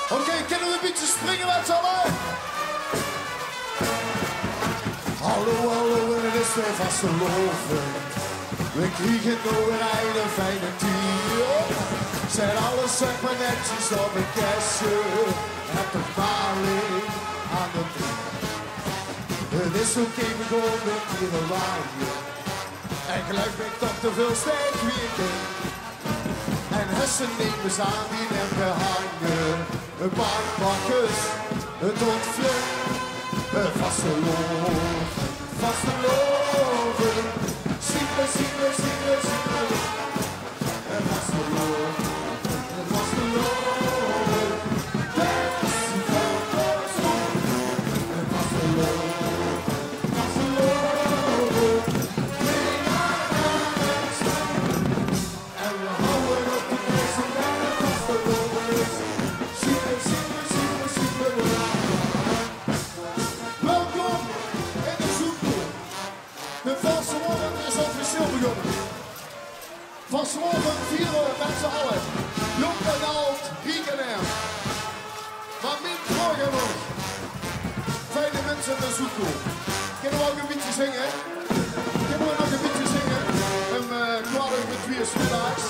Oké, kunnen we een beetje springen met z'n allen? Hallo, hallo, en het is weer vastelovend. We kriegen nog een fijne tier. Zijn alles super netjes op een kerstje. Heb toch maling aan de drie. Het is oké, we gaan een keer een waaien. En geluid ben ik toch te veel sterk weer. En hessen nemen ze aan die hem gehangen. Een bankbakkers, een tofje, een vasteloven. Zingen, zingen, zingen, zingen. Een vasteloven, een vasteloven. Een vasteloven, vasteloven. En we houden op de deze dag een vasteloven. Zingen, zingen, zingen, zingen. Welkom in de Zoekpoel. De Vastelovend is officieel begonnen. Vastelovend vieren we met z'n allen. Jong en oud, riek en arm. Maar min morgen nog. Fijne mensen in de Zoekpoel. Kunnen we ook een beetje zingen? Kunnen we nog een beetje zingen? Een kwalijk met 4 smiddags.